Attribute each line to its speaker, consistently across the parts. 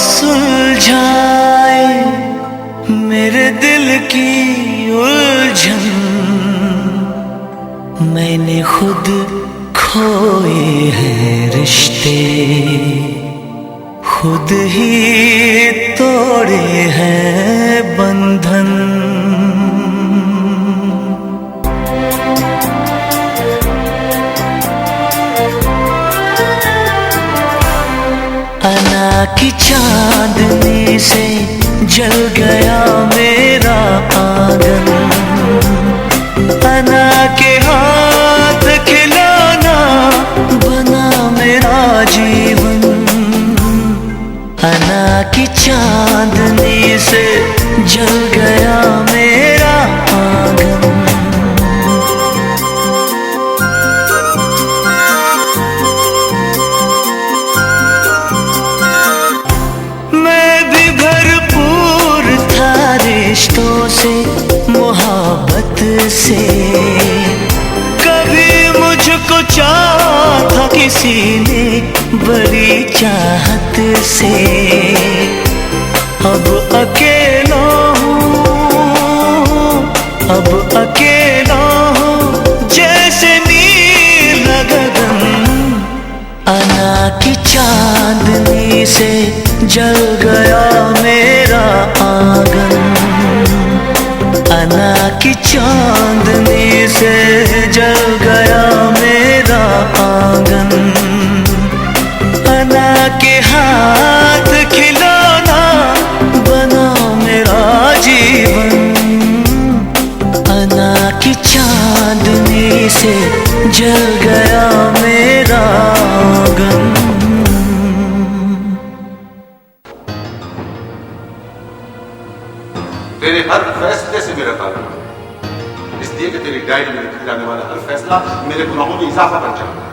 Speaker 1: सुलझाए मेरे दिल की उलझन, मैंने खुद खोए हैं रिश्ते, खुद ही तोड़े हैं बंधन। अना की चांदनी से जल गया मेरा आंगन, अना के हाथ खिलौना बना मेरा जीवन। अना की चांदनी से जल गया मेरा आंगन। रिश्तों से मोहब्बत से कभी मुझको चाहा था किसी ने बड़ी चाहत से। अब अकेला हूँ, अब अकेला हूँ जैसे नील गगन। अना की चांदनी से जल गया मेरा आंगन, अना की चांदनी से जल गया मेरा आंगन। अना के हाथ खिलौना बना मेरा जीवन। अना की चांदनी से जल गया मेरा आंगन।
Speaker 2: तेरे हर फैसले से मेरा ताल्लुक है, इसलिए कि तेरी डायरी में लिखा जाने वाला हर फैसला मेरे गुनाहों में इजाफा बन जाता है।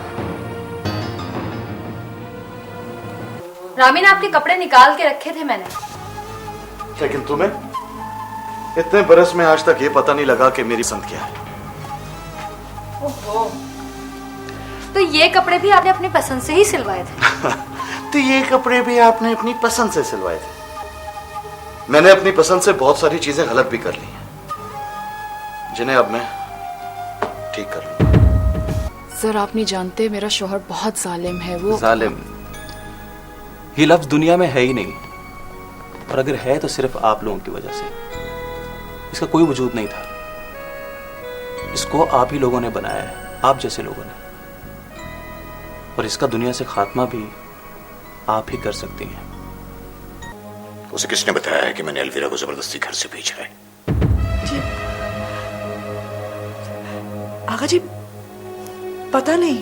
Speaker 3: रामी ने आपके कपड़े निकाल के रखे थे मैंने।
Speaker 4: लेकिन तुम्हें इतने बरस में आज तक ये पता नहीं लगा कि मेरी पसंद क्या है।
Speaker 3: ओहो, तो ये कपड़े भी आपने अपनी पसंद से ही सिलवाए थे?
Speaker 4: तो ये कपड़े भी आपने अपनी पसंद से सिलवाए थे। मैंने अपनी पसंद से बहुत सारी चीजें गलत भी कर ली हैं, जिन्हें अब मैं ठीक कर लूं।
Speaker 5: सर, आप नहीं जानते मेरा शौहर बहुत जालिम है। वो
Speaker 6: जालिम ये लफ्ज दुनिया में है ही नहीं, और अगर है तो सिर्फ आप लोगों की वजह से। इसका कोई वजूद नहीं था, इसको आप ही लोगों ने बनाया है, आप जैसे लोगों ने। और इसका दुनिया से खात्मा भी आप ही कर सकती हैं।
Speaker 2: उसे किसने बताया है कि मैंने अलवीरा को जबरदस्ती घर से भेजा है?
Speaker 5: जी आगा जी, पता नहीं।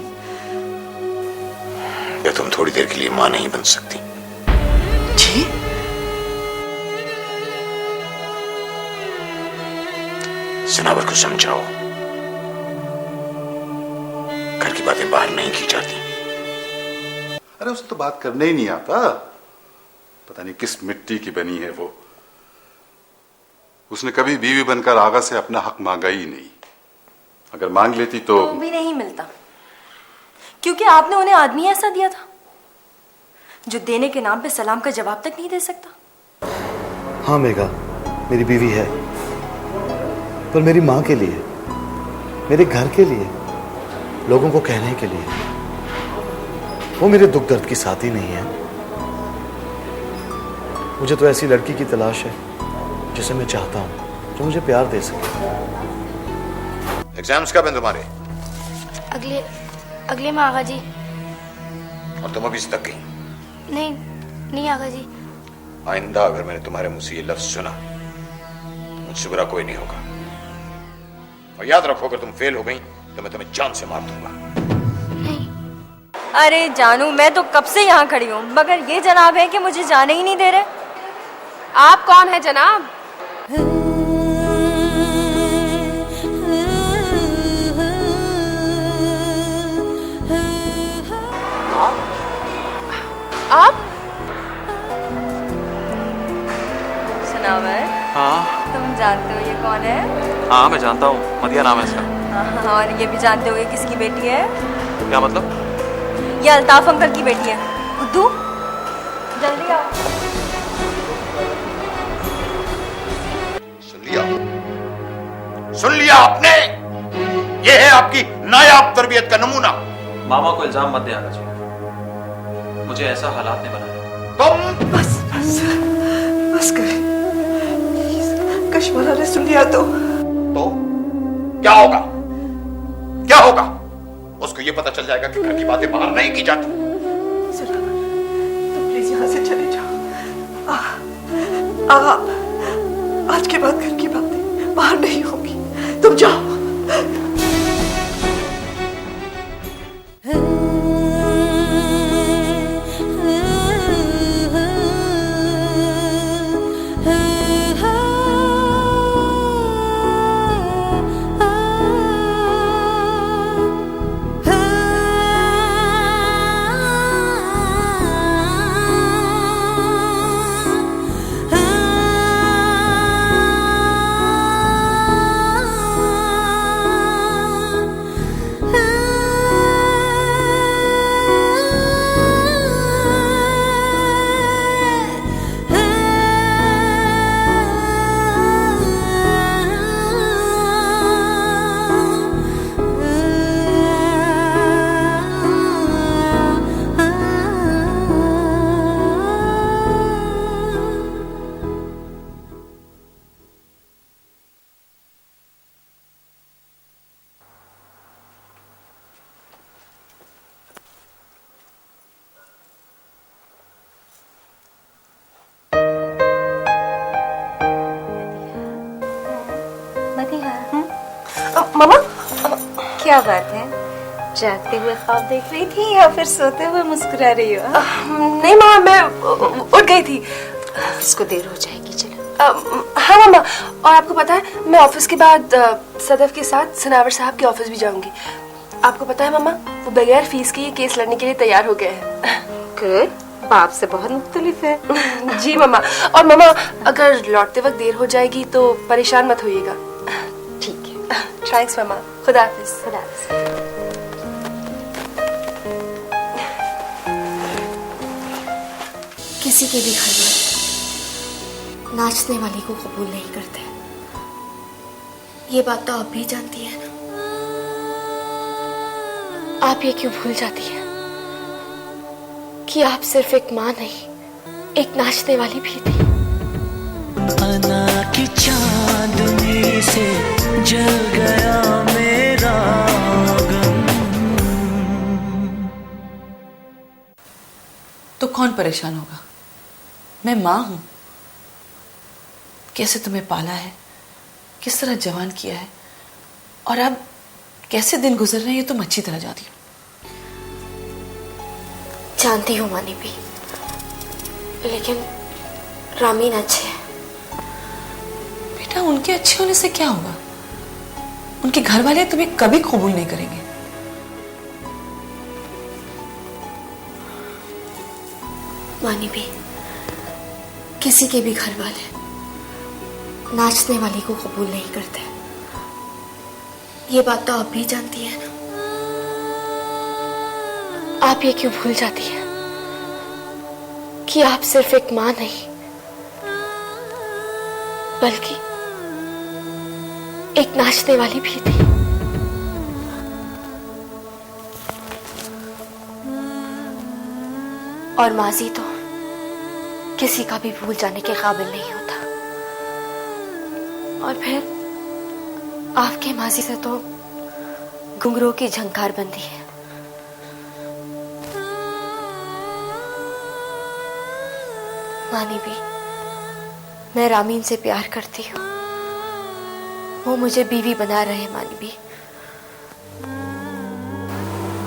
Speaker 2: या तुम थोड़ी देर के लिए मां नहीं बन सकती?
Speaker 5: जी
Speaker 2: सनावर को समझाओ, घर की बातें बाहर नहीं की जाती।
Speaker 7: अरे उसे तो बात करने ही नहीं आता, पता नहीं किस मिट्टी की बनी है वो। उसने कभी बीवी बनकर आगा से अपना हक मांगा ही नहीं। अगर मांग लेती तो
Speaker 3: भी नहीं मिलता, क्योंकि आपने उन्हें आदमी ऐसा दिया था जो देने के नाम पे सलाम का जवाब तक नहीं दे सकता।
Speaker 4: हाँ मेघा, मेरी बीवी है, पर मेरी माँ के लिए, मेरे घर के लिए, लोगों को कहने के लिए। वो मेरे दुख दर्द की साथी नहीं है। मुझे तो ऐसी लड़की की तलाश है जिसे मैं चाहता हूं, जो मुझे प्यार दे सके।
Speaker 2: एग्जाम्स कब हैं तुम्हारे?
Speaker 8: अगले में आगा जी।
Speaker 2: और तुम अभी तक गई?
Speaker 8: नहीं आगा जी।
Speaker 2: आइंदा अगर मैंने तुम्हारे मुंह से ये लफ्ज सुना, मुझसे बुरा कोई नहीं होगा। और याद रखो, अगर तुम फेल हो गई तो मैं तुम्हें जान से मार दूंगा।
Speaker 3: अरे जानू, मैं तो कब से यहाँ खड़ी हूँ, मगर ये जनाब है कि मुझे जाने ही नहीं दे रहे।
Speaker 9: आप कौन है जनाब?
Speaker 3: कौन है?
Speaker 6: हाँ मैं जानता हूँ, मदिया नाम है इसका।
Speaker 3: और ये भी जानते होंगे किसकी बेटी है?
Speaker 6: क्या मतलब?
Speaker 3: ये अल्ताफ अंकल की बेटी है। बुद्धू जल्दी आओ।
Speaker 2: सुन लिया आपने? ये है आपकी नायाब तरबियत का नमूना।
Speaker 6: मामा को इल्जाम मत दे आगा जी, मुझे ऐसा हालात ने बनाया।
Speaker 2: तुम
Speaker 5: बस बस बस कर। कश्मीरा ने सुन लिया तो
Speaker 2: क्या होगा? क्या होगा? उसको ये पता चल जाएगा कि घर की बातें बाहर नहीं की जाती।
Speaker 5: तुम प्लीज यहाँ से चले जाओ। आगा, आज के बाद घर की बातें बाहर नहीं होगी, तुम जाओ।
Speaker 3: मामा क्या बात है? जागते हुए ख्वाब देख रही थी या फिर सोते हुए मुस्कुरा रही हो? नहीं मामा, मैं उठ गई थी।
Speaker 9: ऑफिस को देर हो जाएगी, चलो।
Speaker 3: हाँ मामा, और आपको पता है मैं ऑफिस के बाद सदफ के साथ सनावर साहब के ऑफिस भी जाऊंगी। आपको पता है मामा, वो बगैर फीस के ये केस लड़ने के लिए तैयार हो गए हैं।
Speaker 9: गुड, बाप से बहुत मुख्तलिफ है।
Speaker 3: जी मामा, और मामा अगर लौटते वक्त देर हो जाएगी तो परेशान मत होइएगा।
Speaker 9: ठीक है,
Speaker 3: थैंक्स मामा, खुदा हाफिज।
Speaker 9: खुदा हाफिज।
Speaker 8: किसी के भी घर में नाचने वाली को कबूल नहीं करते, ये बात तो आप भी जानती है ना। आप ये क्यों भूल जाती हैं कि आप सिर्फ एक माँ नहीं, एक नाचने वाली भी थी।
Speaker 1: अना की चांदनी से जल गया मेरा गम।
Speaker 5: तो कौन परेशान होगा? मैं माँ हूं। कैसे तुम्हें पाला है, किस तरह जवान किया है, और अब कैसे दिन गुजर रहे हैं ये तुम अच्छी तरह जानती हो।
Speaker 8: जानती हूँ मानी भी, लेकिन रामीन अच्छे है।
Speaker 5: बेटा, उनके अच्छे होने से क्या होगा? उनके घर वाले तुम्हें कभी कबूल नहीं करेंगे।
Speaker 8: मानी भी, किसी के भी घर वाले नाचने वाली को कबूल नहीं करते, ये बात तो आप भी जानती है ना। आप ये क्यों भूल जाती हैं कि आप सिर्फ एक माँ नहीं, बल्कि एक नाचने वाली भी थी। और माजी तो किसी का भी भूल जाने के काबिल नहीं होता। और फिर आपके माजी से तो घुंघरू की झंकार बंदी है। मानी भी, मैं रामीन से प्यार करती हूँ, वो मुझे बीवी बना रहे हैं। मानी भी,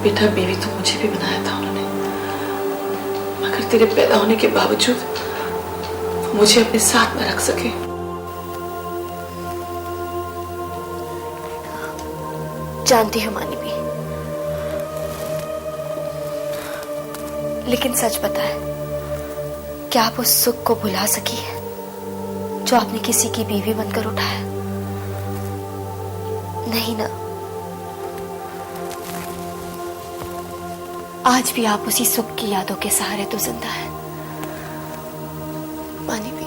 Speaker 5: बेटा, बीवी तो मुझे भी बनाया था उन्होंने, मगर तेरे पैदा होने के बावजूद मुझे अपने साथ न रख सके।
Speaker 8: जानती हूँ मानी भी, लेकिन सच पता है, क्या आप उस सुख को भुला सकी है जो आपने किसी की बीवी बनकर उठाया? नहीं ना, आज भी आप उसी सुख की यादों के सहारे तो जिंदा है। मानी भी,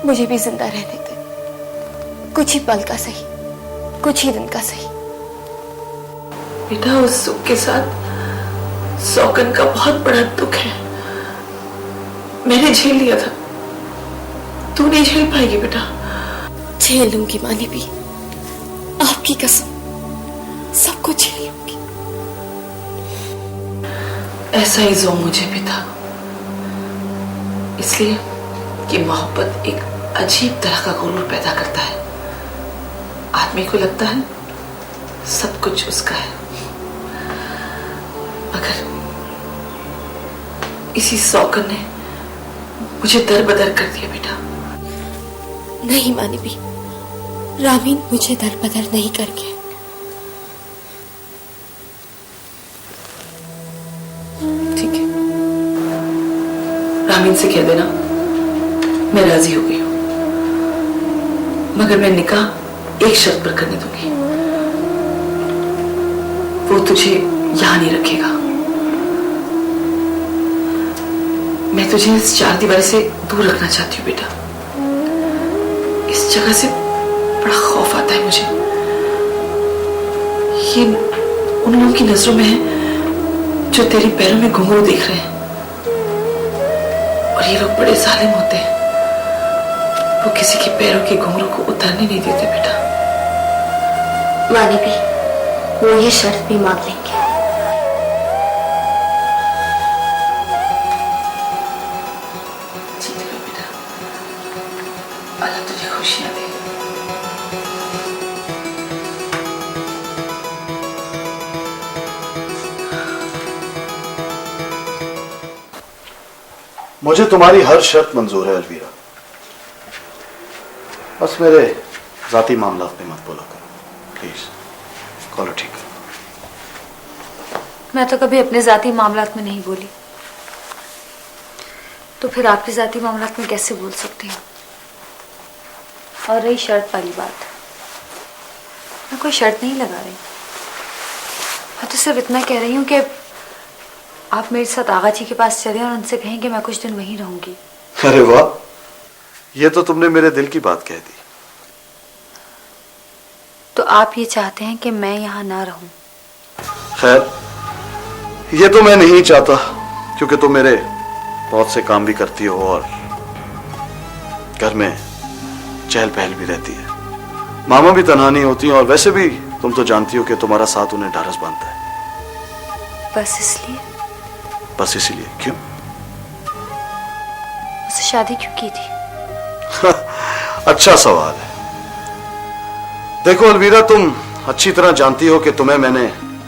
Speaker 8: मुझे भी जिंदा रहने दे, कुछ ही पल का सही, कुछ ही दिन का सही।
Speaker 5: बेटा, उस सुख के साथ सौगन का बहुत बड़ा दुख है। मैंने झेल लिया था, तू नहीं झेल पाएगी बेटा।
Speaker 8: झेल लूंगी मानी भी, आपकी कसम, सब कुछ झेल लूंगी।
Speaker 5: ऐसा ही जो मुझे भी था, इसलिए कि मोहब्बत एक अजीब तरह का गुरूर पैदा करता है। आदमी को लगता है सब कुछ उसका है, मगर इसी सौगन ने मुझे दरबदर कर दिया बेटा।
Speaker 8: नहीं मानी भी, रामीन मुझे दरबदर नहीं कर गया।
Speaker 5: ठीक है, रामीन से कह देना मैं राजी हो गई हूं, मगर मैं निकाह एक शर्त पर करने दूंगी, वो तुझे यहां नहीं रखेगा। मैं तुझे इस चार दीवारी से दूर रखना चाहती हूँ बेटा। इस जगह से बड़ा खौफ आता है मुझे। ये उन लोगों की नजरों में है जो तेरे पैरों में घुंघरू देख रहे हैं, और ये लोग बड़े जालिम होते हैं, वो किसी के पैरों के घुंघरू को उतारने नहीं देते बेटा।
Speaker 8: मानी भी, वो ये शर्त भी मान लेंगे।
Speaker 5: जीत लो बेटा, अल्लाह तुझे खुशियां दे।
Speaker 4: मुझे तुम्हारी हर शर्त मंजूर है अलवीरा, बस मेरे जाती मामलात में मत बोला करो प्लीज। कॉलो ठीक है।
Speaker 10: मैं तो कभी अपने जाती मामलात में नहीं बोली, तो फिर आपके जाती मामलात में कैसे बोल सकती हूँ? और रही शर्त वाली बात, मैं कोई शर्त नहीं लगा रही। मैं तो सिर्फ इतना कह रही हूँ कि आप मेरे साथ आगा जी के पास चलें और उनसे कहें कि मैं कुछ दिन वहीं रहूंगी।
Speaker 4: अरे वाह, ये तो तुमने मेरे दिल की बात कह दी।
Speaker 10: तो आप ये चाहते हैं कि मैं यहाँ ना रहूं?
Speaker 4: खैर, ये तो मैं नहीं चाहता, क्योंकि तुम मेरे बहुत से काम भी करती हो और घर में चहल पहल भी रहती है। मामा भी तन्हा नहीं होती, और वैसे भी तुम तो जानती हो कि तुम्हारा साथ उन्हें ढारस बांधता है।
Speaker 10: बस इसलिए?
Speaker 4: बस इसीलिए। क्यों?
Speaker 10: उससे शादी क्यों की थी?
Speaker 4: अच्छा सवाल है। देखो अलवीरा, तुम अच्छी तरह जानती हो कि तुम्हें मैंने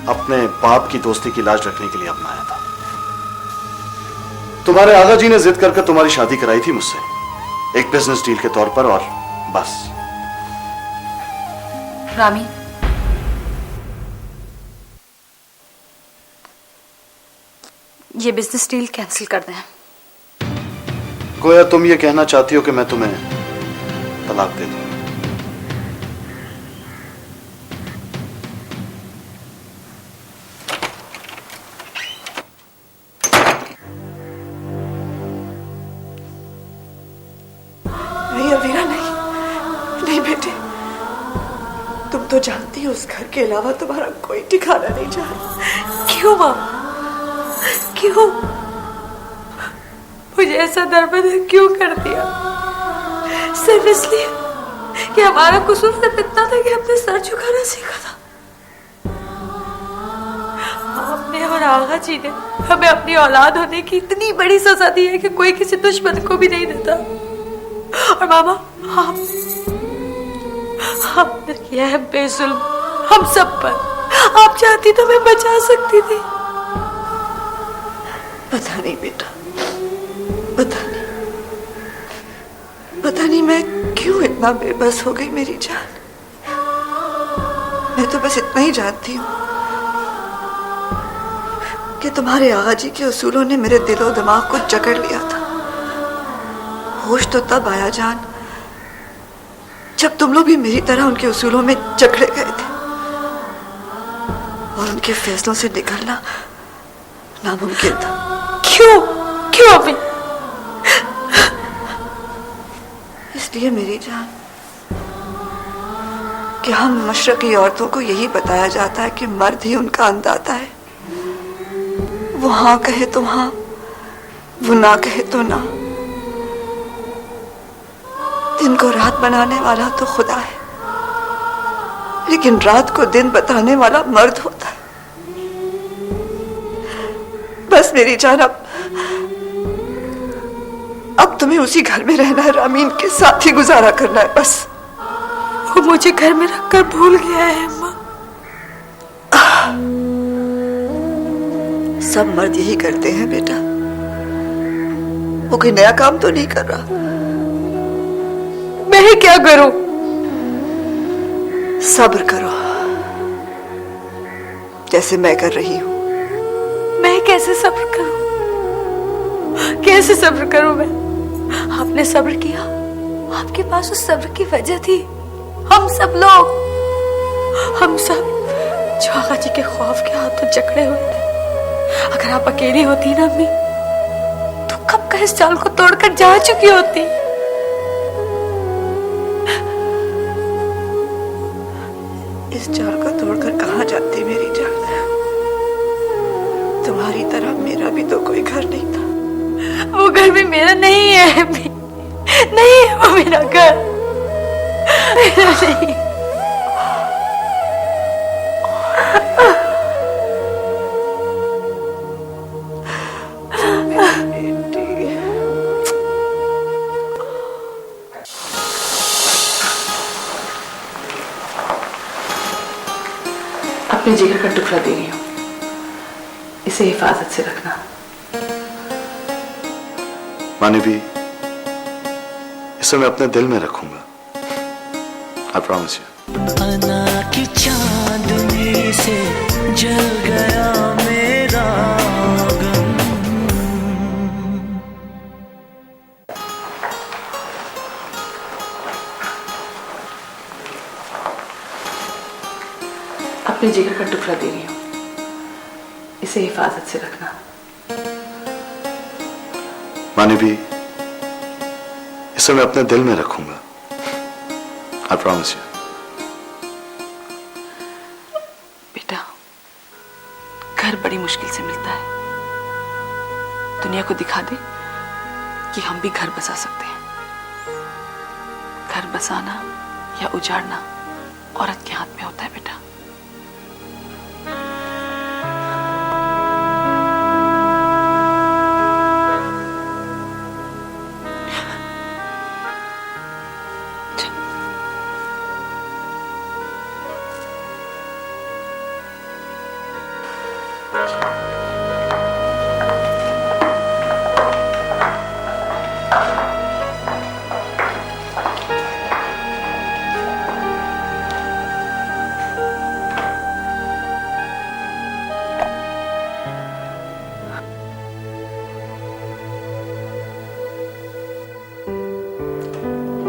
Speaker 4: अपने बाप की दोस्ती की लाज रखने के लिए अपनाया था। तुम्हारे आगा जी ने जिद करके तुम्हारी शादी कराई थी मुझसे, एक बिजनेस डील के तौर पर, और बस।
Speaker 10: रामी, ये बिजनेस डील कैंसिल कर दें।
Speaker 4: गोया तुम ये कहना चाहती हो कि मैं तुम्हें तलाक दे दूं।
Speaker 5: नहीं अलवीरा, नहीं नहीं बेटे, तुम तो जानती हो उस घर के अलावा तुम्हारा कोई ठिकाना नहीं जा रहा। क्यों माँ, क्यों मुझे ऐसा दरबदर क्यों कर दिया? सिर्फ इसलिए कि हमारा कसूर सिर्फ इतना था कि हमने सर झुकाना सीखा था। आपने और आगा जी ने हमें अपनी औलाद होने की इतनी बड़ी सजा दी है कि कोई किसी दुश्मन को भी नहीं देता। और मामा, आपने किया है बेजुल्म हम सब पर। आप चाहती तो मैं बचा सकती थी। पता नहीं बेटा, पता नहीं मैं क्यों इतना बेबस हो गई मेरी जान। मैं तो बस इतना ही जानती हूँ कि तुम्हारे आगा जी के उसूलों ने मेरे दिलो दिमाग को जकड़ लिया था। होश तो तब आया जान जब तुम लोग भी मेरी तरह उनके उसूलों में जकड़े गए थे। और उनके फैसलों से निकलना नामुमकिन था।
Speaker 10: क्यों क्यों अभी?
Speaker 5: इसलिए मेरी जान कि हम मशरकी औरतों को यही बताया जाता है कि मर्द ही उनका अंदाता है। वो हाँ कहे तो हाँ, वो ना कहे तो ना। दिन को रात बनाने वाला तो खुदा है, लेकिन रात को दिन बताने वाला मर्द होता है। बस मेरी जान, अब तुम्हें उसी घर में रहना है, रामीन के साथ ही गुजारा करना है बस।
Speaker 10: वो मुझे घर में रखकर भूल गया है अम्मा।
Speaker 5: सब मर्द यही करते हैं बेटा। वो कोई नया काम तो नहीं कर रहा।
Speaker 10: मैं क्या करूं?
Speaker 5: सब्र करो, जैसे मैं कर रही हूं।
Speaker 10: मैं कैसे सब्र करूं? कैसे सब्र करूं मैं? आपने सब्र किया, आपके पास उस सब्र की वजह थी। हम सब लोग, हम सब जो आगा जी के खौफ के हाथों जकड़े हुए थे। अगर आप अकेली होती ना अम्मी, तो कब का इस जाल को तोड़कर जा चुकी होती।
Speaker 5: इस जाल को तोड़कर कहां जाती मेरी जान? तुम्हारी तरह मेरा भी तो कोई घर नहीं था।
Speaker 10: वो घर भी मेरा नहीं है अम्मी, नहीं है वो मेरा घर, मेरा नहीं।
Speaker 5: अपने जिगर का टुकड़ा दे रही हूं, इसे हिफाजत से रखना।
Speaker 4: मानी भी, इसे मैं अपने दिल में रखूंगा। I promise you.
Speaker 1: अना की चांदनी से जल गया मेरा गम।
Speaker 5: अपने जिगर का टुकड़ा दे रही हूं, इसे हिफाजत से रखना।
Speaker 4: मानी भी, इसे मैं अपने दिल में रखूंगा। I promise you.
Speaker 5: बेटा, घर बड़ी मुश्किल से मिलता है। दुनिया को दिखा दे कि हम भी घर बसा सकते हैं। घर बसाना या उजाड़ना औरत के हाथ में होता है बेटा।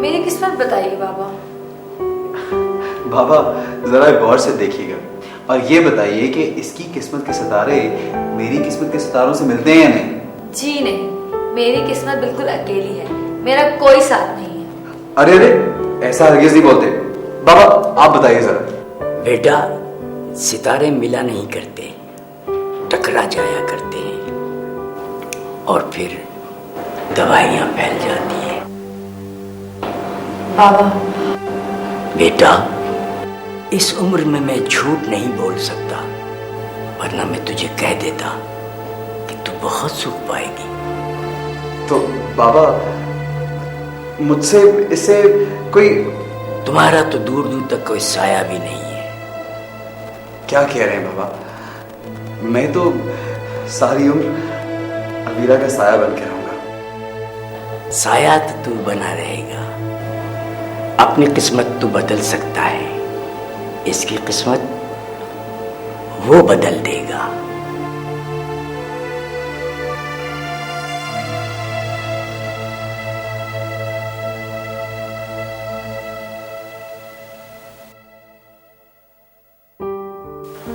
Speaker 10: मेरी किस्मत बताइए बाबा।
Speaker 6: बाबा जरा गौर से देखिएगा और ये बताइए कि इसकी किस्मत के सितारे मेरी किस्मत के सितारों से मिलते हैं या नहीं?
Speaker 10: जी नहीं, मेरी किस्मत बिल्कुल अकेली है, मेरा कोई साथ नहीं है।
Speaker 6: अरे अरे, ऐसा हरगिज नहीं बोलते। बाबा आप बताइए जरा।
Speaker 11: बेटा, सितारे मिला नहीं करते, टकरा जाया करते हैं और फिर दवाइयां फैल जाती हैं।
Speaker 10: बाबा,
Speaker 11: बेटा, इस उम्र में मैं झूठ नहीं बोल सकता, वरना मैं तुझे कह देता कि तू बहुत सुख पाएगी।
Speaker 6: तो बाबा मुझसे इससे कोई,
Speaker 11: तुम्हारा तो दूर दूर तक कोई साया भी नहीं है।
Speaker 6: क्या कह रहे हैं बाबा? मैं तो सारी उम्र अवीरा का साया बन के रहूंगा।
Speaker 11: साया तो तू बना रहेगा, अपनी किस्मत तू बदल सकता है, इसकी किस्मत वो बदल देगा।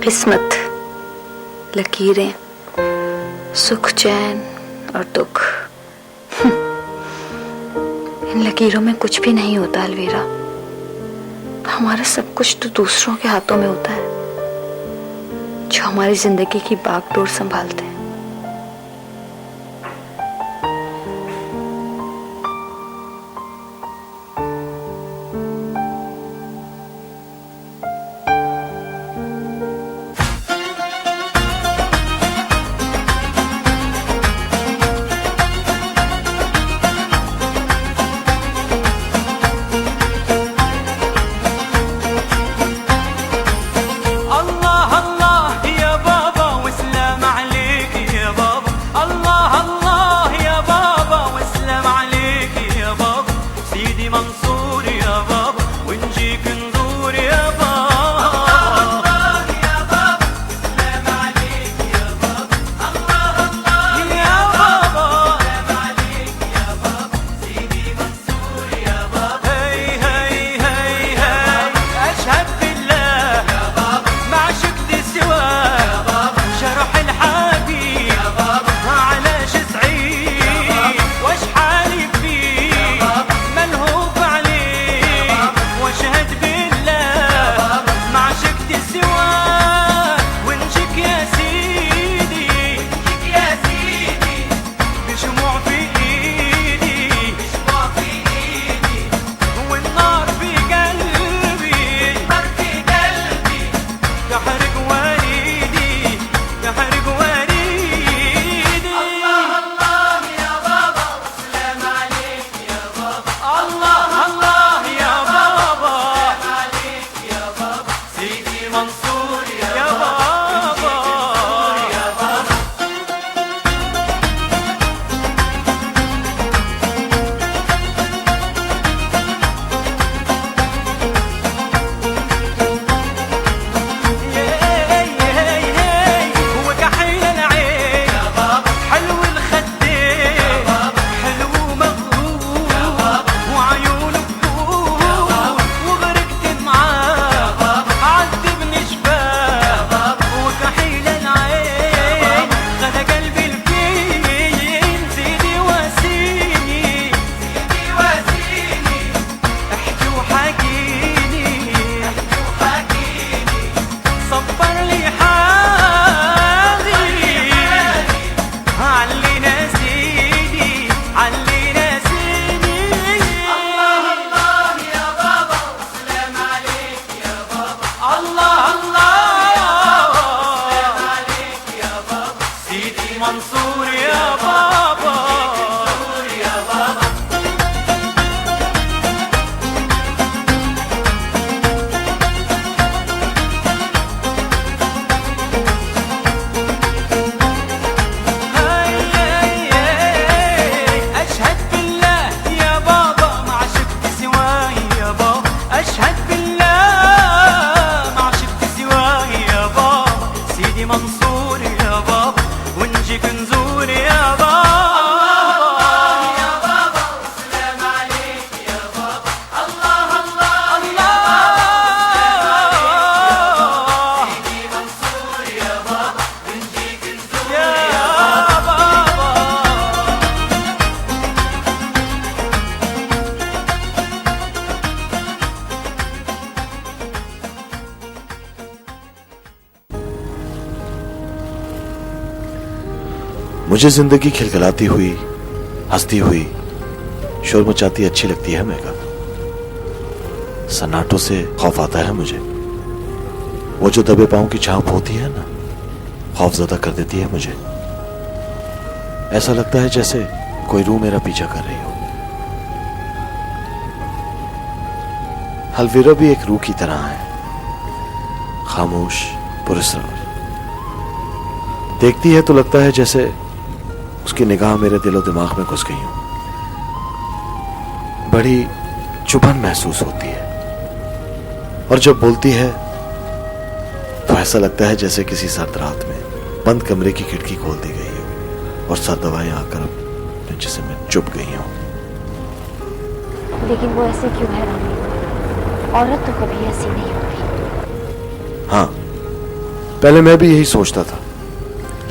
Speaker 10: किस्मत, लकीरें, सुख चैन और दुख, इन लकीरों में कुछ भी नहीं होता अलवीरा। हमारा सब कुछ तो दूसरों के हाथों में होता है, जो हमारी जिंदगी की बागडोर संभालते हैं।
Speaker 4: मुझे जिंदगी खिलखिलाती हुई, हंसती हुई, शोर मचाती अच्छी लगती है मेघा। सन्नाटों से खौफ आता है मुझे। वो जो दबे पांव की झांप होती है ना, खौफजदा कर देती है मुझे। ऐसा लगता है जैसे कोई रूह मेरा पीछा कर रही हो। अलवीरा भी एक रूह की तरह है, खामोश, पुरस्कार। देखती है तो लगता है जैसे उसकी निगाह मेरे दिलो दिमाग में घुस गई हो। बड़ी चुभन महसूस होती है और जब बोलती है तो ऐसा लगता है जैसे किसी सर्द रात में बंद कमरे की खिड़की खोल दी गई हो और सर्द हवाएं आकर अपने जिस्म में चुभ गई हो।
Speaker 8: लेकिन वो ऐसे क्यों है रामी? औरत तो कभी ऐसी नहीं होती।
Speaker 4: हाँ, पहले मैं भी यही सोचता था,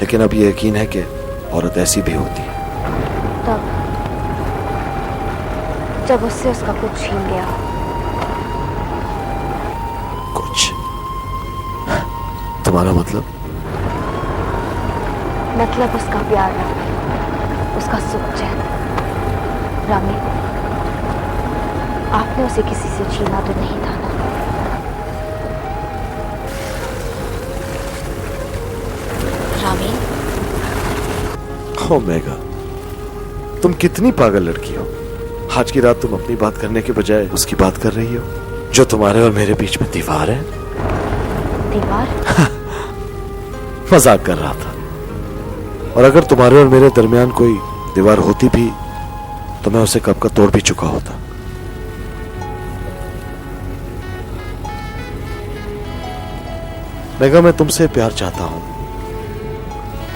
Speaker 4: लेकिन अब ये यकीन है कि औरत ऐसी भी होती है।
Speaker 8: तब जब उससे उसका कुछ छीन गया।
Speaker 4: कुछ? तुम्हारा मतलब?
Speaker 8: मतलब उसका प्यार रामी, उसका सुख चैन। रामी, आपने उसे किसी से छीना तो नहीं था ना? रामी।
Speaker 4: ओ मेघा, तुम कितनी पागल लड़की हो। आज की रात तुम अपनी बात करने के बजाय उसकी बात कर रही हो, जो तुम्हारे और मेरे बीच में दीवार है।
Speaker 8: दीवार?
Speaker 4: मजाक कर रहा था। और अगर तुम्हारे और मेरे दरमियान कोई दीवार होती भी तो मैं उसे कब का तोड़ भी चुका होता। मेघा, मैं तुमसे प्यार चाहता हूं,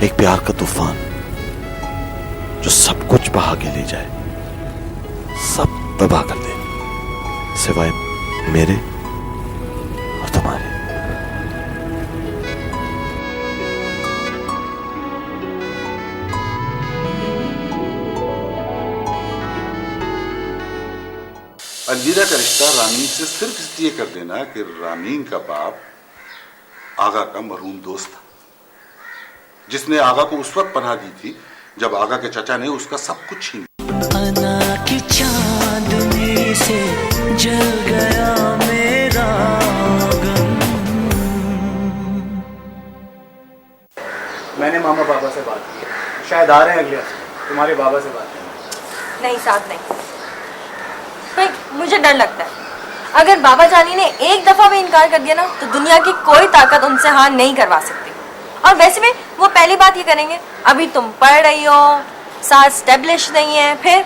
Speaker 4: एक प्यार का तूफान जो सब कुछ बहा के ले जाए, सब तबाह कर दे, सिवाय मेरे और तुम्हारे।
Speaker 7: अलविदा का रिश्ता रामीन से सिर्फ इसलिए कर देना कि रामीन का बाप आगा का मरहूम दोस्त था, जिसने आगा को उस वक्त पनाह दी थी जब आगा के चाचा ने उसका सब कुछ छीन लिया।
Speaker 1: अना की चांदनी से जल गया मेरा गम।
Speaker 12: मैंने मामा पापा से बात की, शायद आ रहे हैं अगले हफ्ते। तुम्हारे बाबा से बात की?
Speaker 10: नहीं साथ नहीं। भाई मुझे डर लगता है, अगर बाबा जानी ने एक दफा भी इनकार कर दिया ना तो दुनिया की कोई ताकत उनसे हार नहीं करवा सकती। और वैसे भी वो पहली बात ये करेंगे, अभी तुम पढ़ रही हो, साथ स्टेब्लिश नहीं है, फिर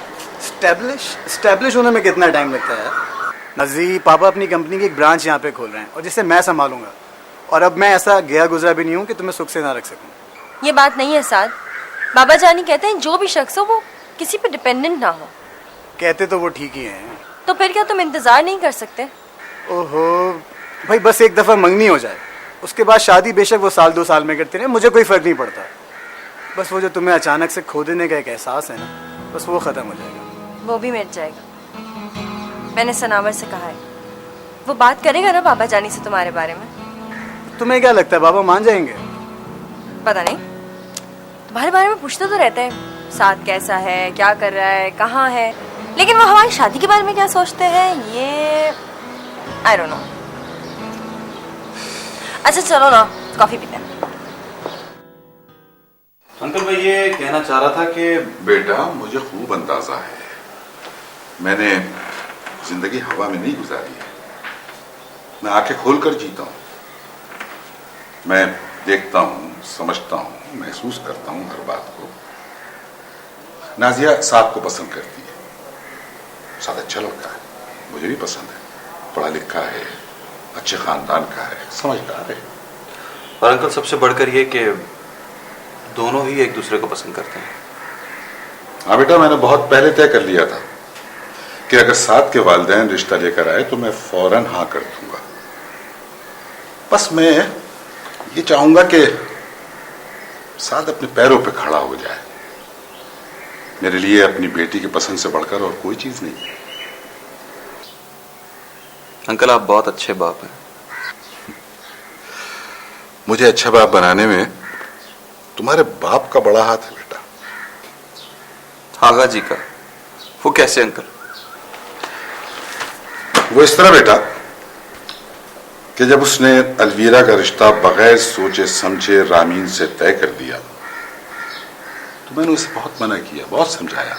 Speaker 12: स्टेब्लिश होने में कितना टाइम लगता है? नज़ीर पापा अपनी कंपनी की एक ब्रांच यहाँ पे खोल रहे हैं और जिसे मैं संभालूंगा, और अब मैं ऐसा गया गुजरा भी नहीं हूँ कि तुम्हें सुख से ना रख सकूँ।
Speaker 10: ये बात नहीं है साथ। बाबा जानी कहते हैं जो भी शख्स हो वो किसी पे डिपेंडेंट ना हो।
Speaker 12: कहते तो वो ठीक ही हैं।
Speaker 10: तो फिर क्या तुम इंतजार नहीं कर सकते?
Speaker 12: ओहो भाई, बस एक दफ़ा मंगनी हो जाए, उसके बाद शादी बेशक वो साल 2 साल में करते रहे, मुझे कोई फ़र्क नहीं पड़ता। बस वो जो तुम्हें अचानक से खो देने का एक एहसास है ना, बस वो ख़त्म हो जाएगा।
Speaker 10: वो भी मिट जाएगा। मैंने सनावर से कहा है, वो बात करेगा ना बाबा जानी से तुम्हारे बारे में।
Speaker 12: तुम्हें क्या लगता है बाबा मान जाएंगे?
Speaker 10: पता नहीं, तुम्हारे बारे में पूछते तो रहते हैं, साथ कैसा है, क्या कर रहा है, कहाँ है, लेकिन वो हमारी शादी के बारे में क्या सोचते हैं ये आई डोंट नो। अच्छा चलो ना कॉफी पीते हैं।
Speaker 6: अंकल मैं ये कहना चाह रहा था कि
Speaker 7: बेटा, मुझे खूब अंदाजा है, मैंने जिंदगी हवा में नहीं गुजारी है। मैं आंखें खोलकर जीता हूं। मैं देखता हूं, समझता हूं, महसूस करता हूं हर बात को। नाजिया साद को पसंद करती है। साद अच्छा लड़का है, मुझे भी पसंद है, पढ़ा लिखा है, अच्छे खानदान का है, समझदार है।
Speaker 6: और अंकल सबसे बढ़कर ये कि दोनों ही एक दूसरे को पसंद करते हैं।
Speaker 7: हाँ बेटा, मैंने बहुत पहले तय कर लिया था कि अगर साद के वालिदैन रिश्ता लेकर आए तो मैं फौरन हाँ कर दूंगा। बस मैं ये चाहूंगा कि साद अपने पैरों पे खड़ा हो जाए। मेरे लिए अपनी बेटी की पसंद से बढ़कर और कोई चीज नहीं।
Speaker 6: अंकल आप बहुत अच्छे बाप हैं।
Speaker 7: मुझे अच्छा बाप बनाने में तुम्हारे बाप का बड़ा हाथ है बेटा।
Speaker 6: आगा जी का? वो कैसे अंकल?
Speaker 7: वो इस तरह बेटा कि जब उसने अलवीरा का रिश्ता बगैर सोचे समझे रामीन से तय कर दिया तो मैंने उसे बहुत मना किया, बहुत समझाया,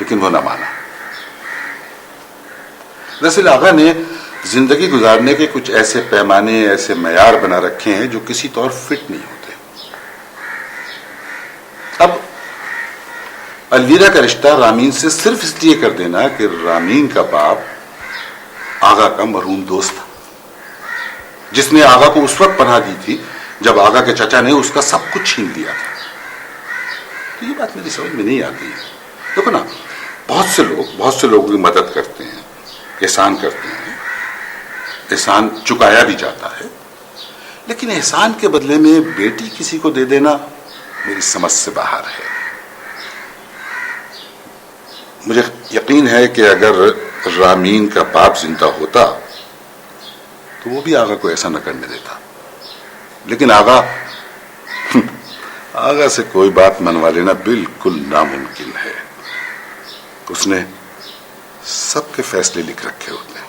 Speaker 7: लेकिन वो ना माना। दरअसल आगा ने जिंदगी गुजारने के कुछ ऐसे पैमाने, ऐसे मयार बना रखे हैं जो किसी तौर फिट नहीं होते। अब अलवीरा का रिश्ता रामीन से सिर्फ इसलिए कर देना कि रामीन का बाप आगा का मरहूम दोस्त था, जिसने आगा को उस वक्त पनाह दी थी जब आगा के चाचा ने उसका सब कुछ छीन लिया था। तो ये बात मेरी समझ में नहीं आती है। देखो ना, बहुत से लोगों की मदद करते हैं, एहसान करते हैं, एहसान चुकाया भी जाता है, लेकिन एहसान के बदले में बेटी किसी को दे देना मेरी समझ से बाहर है। मुझे यकीन है कि अगर रामीन का बाप जिंदा होता तो वो भी आगा को ऐसा न करने देता, लेकिन आगा से कोई बात मनवा लेना बिल्कुल नामुमकिन है। उसने सबके फैसले लिख रखे होते हैं।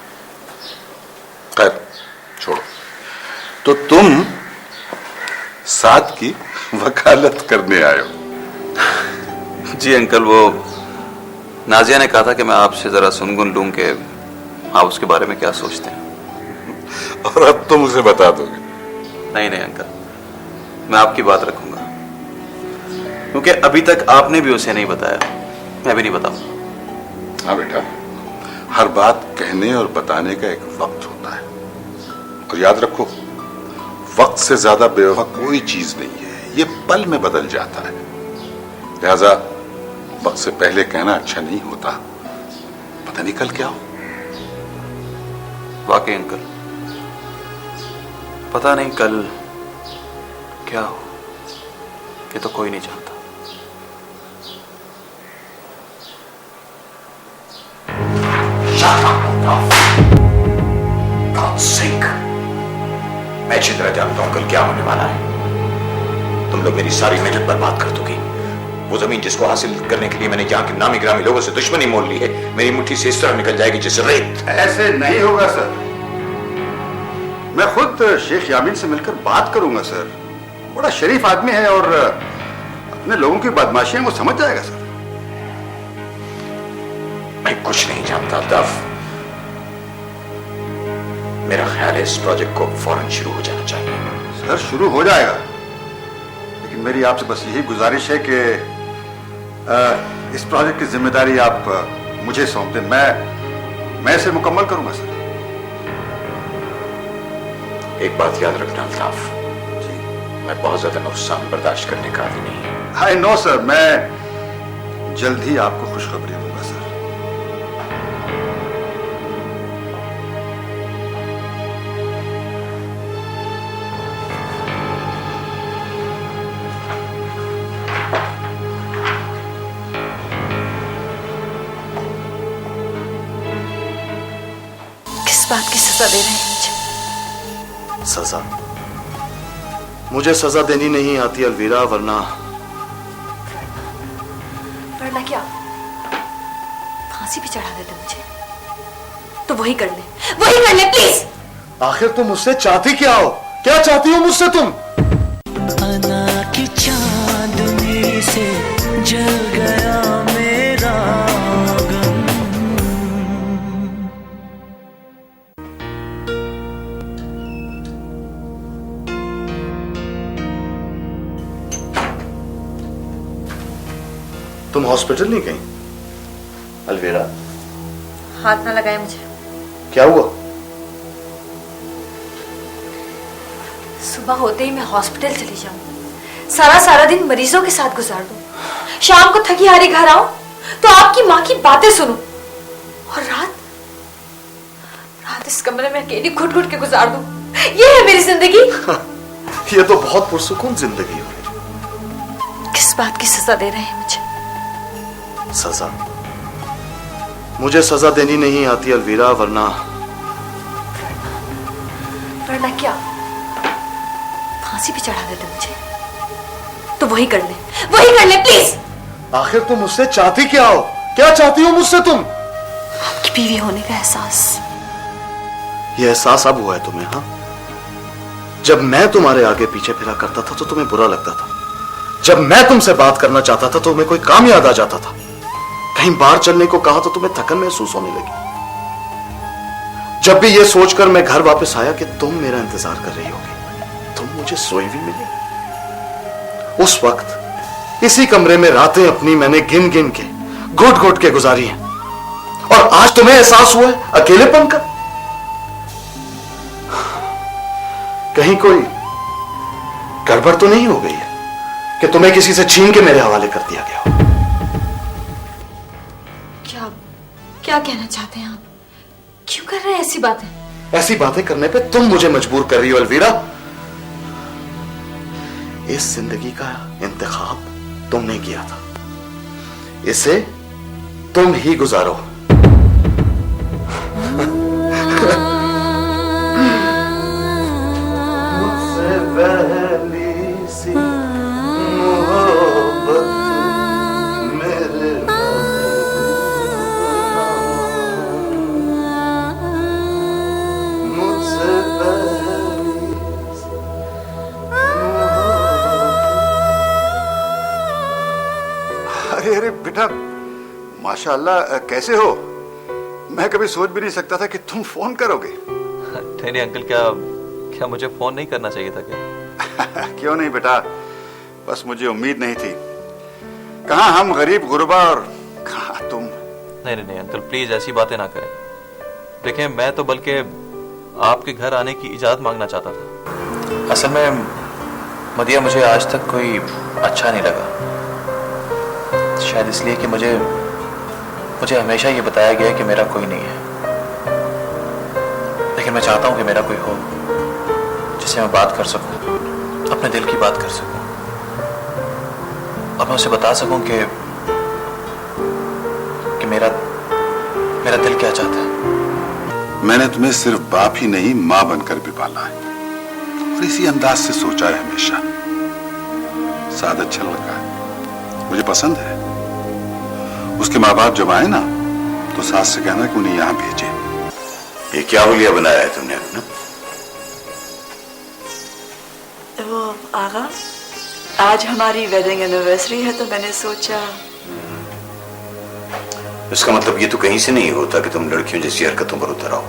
Speaker 7: खैर छोड़ो, तो तुम साथ की वकालत करने आए हो?
Speaker 6: जी अंकल, वो नाजिया ने कहा था कि मैं आपसे जरा सुनगुन लूं कि आप उसके बारे में क्या सोचते हैं।
Speaker 7: और अब तुम उसे बता दोगे?
Speaker 6: नहीं नहीं अंकल, मैं आपकी बात रखूंगा, क्योंकि अभी तक आपने भी उसे नहीं बताया, मैं भी नहीं बताऊंगा।
Speaker 7: हाँ बेटा, हर बात कहने और बताने का एक वक्त होता है, और याद रखो वक्त से ज्यादा बेवफा कोई चीज नहीं है, ये पल में बदल जाता है। लिहाजा वक्त से पहले कहना अच्छा नहीं होता, पता नहीं कल क्या हो।
Speaker 6: वाकई अंकल, पता नहीं कल क्या हो, ये तो कोई नहीं जानता।
Speaker 2: मैं अच्छी तरह जानता हूं कल क्या होने वाला है। तुम लोग मेरी सारी मेहनत बर्बाद कर दोगे। वो जमीन जिसको हासिल करने के लिए मैंने यहाँ के नामी ग्रामी लोगों से दुश्मनी मोल ली है, मेरी मुट्ठी से इस तरह निकल जाएगी जैसे रेत।
Speaker 7: ऐसे नहीं होगा सर, मैं खुद शेख यामीन से मिलकर बात करूंगा सर। बड़ा शरीफ आदमी है और अपने लोगों की बदमाशियां वो समझ जाएगा सर।
Speaker 2: मैं कुछ नहीं जानता दफ। मेरा ख्याल है इस प्रोजेक्ट को फौरन शुरू हो जाना चाहिए।
Speaker 7: सर शुरू हो जाएगा, लेकिन मेरी आपसे बस यही गुजारिश है कि इस प्रोजेक्ट की जिम्मेदारी आप मुझे सौंप दें। मैं इसे मुकम्मल करूंगा सर।
Speaker 2: एक बात याद रखना अल्ताफ, मैं बहुत ज्यादा नुकसान बर्दाश्त करने का आदमी नहीं है।
Speaker 7: आई नो सर, मैं जल्द ही आपको खुशखबरी दूंगा सर।
Speaker 5: किस बात की सजा दे रहे हैं मुझे?
Speaker 4: सजा? मुझे सजा देनी नहीं आती अलवीरा, वरना
Speaker 10: क्या फांसी भी चढ़ा देते मुझे, तो वही कर ले प्लीज।
Speaker 4: आखिर तुम मुझसे चाहती क्या हो? क्या चाहती हो मुझसे तुम?
Speaker 1: अना की चांदनी से जल गया मेरा गम।
Speaker 4: तुम हॉस्पिटल नहीं गई अलवीरा?
Speaker 10: हाथ ना लगाए मुझे।
Speaker 4: क्या हुआ?
Speaker 10: सुबह होते ही मैं हॉस्पिटल चली जाऊं, सारा दिन मरीजों के साथ गुजार दूं, शाम को थकी हारी घर आऊं तो आपकी माँ की बातें सुनूं, और रात इस कमरे में अकेली घुट घुट के गुजार दूं। ये है मेरी जिंदगी।
Speaker 4: ये तो बहुत पुरसुकून जिंदगी है।
Speaker 10: किस बात की सजा दे रहे हैं मुझे?
Speaker 4: सजा? मुझे सजा देनी नहीं आती अलवीरा, वरना
Speaker 10: क्या फांसी भी चढ़ा देते मुझे, तो वही कर ले प्लीज।
Speaker 4: आखिर तुम मुझसे चाहती क्या हो? क्या चाहती हो मुझसे तुम?
Speaker 10: आपकी बीवी होने का एहसास।
Speaker 4: ये एहसास अब हुआ है तुम्हें? हाँ, जब मैं तुम्हारे आगे पीछे फिरा करता था तो तुम्हें बुरा लगता था। जब मैं तुमसे बात करना चाहता था तो तुम्हें कोई काम याद आ जाता था। कहीं बाहर चलने को कहा तो तुम्हें थकन महसूस होने लगी। जब भी ये सोचकर मैं घर वापस आया कि तुम मेरा इंतजार कर रही होगी, तुम मुझे सोई भी मिली। उस वक्त इसी कमरे में रातें अपनी मैंने गिन गिन के, घुट घुट के गुजारी हैं, और आज तुम्हें एहसास हुआ है अकेलेपन का। कहीं कोई गड़बड़ तो नहीं हो गई है कि तुम्हें किसी से छीन के मेरे हवाले कर दिया गया हो?
Speaker 10: क्या कहना चाहते हैं आप? क्यों कर रहे हैं ऐसी बातें?
Speaker 4: ऐसी बातें करने पे तुम मुझे मजबूर कर रही हो अलवीरा। इस जिंदगी का इंतखाब तुमने किया था, इसे तुम ही गुजारो। मुझसे पहली सी मोहब्बत मेरे मुझसे पहली सी
Speaker 7: अरे अरे बेटा, माशाल्लाह, कैसे हो? मैं कभी सोच भी नहीं सकता था कि तुम फोन करोगे।
Speaker 6: नहीं अंकल, क्या मुझे फोन नहीं करना चाहिए था क्या?
Speaker 7: क्यों नहीं बेटा, बस मुझे उम्मीद नहीं थी। कहाँ हम गरीब गुरबा और कहाँ तुम।
Speaker 6: नहीं अंकल, प्लीज ऐसी बातें ना करें। देखें, मैं तो बल्कि आपके घर आने की इजाज़त मांगना चाहता था। असल में मदिया, मुझे आज तक कोई अच्छा नहीं लगा। शायद इसलिए कि मुझे हमेशा ये बताया गया कि मेरा कोई नहीं है। लेकिन मैं चाहता हूं कि मेरा कोई हो जिससे मैं बात कर सकूं, अपने दिल की बात कर सकूं, और मैं उसे बता सकूं कि मेरा दिल क्या चाहता है।
Speaker 7: मैंने तुम्हें सिर्फ बाप ही नहीं, माँ बनकर भी पाला है, और इसी अंदाज से सोचा है हमेशा। साद अच्छा लड़का है, मुझे पसंद है। उसके माँ बाप जब आए ना, तो सास से कहना कि उन्हें यहां भेजे।
Speaker 2: ये क्या हुलिया बनाया है तुमने अपना?
Speaker 5: वो आगा, आज हमारी वेडिंग एनिवर्सरी है, तो मैंने सोचा।
Speaker 2: इसका मतलब ये तो कहीं से नहीं होता कि तुम लड़कियों जैसी हरकतों पर उतर आओ।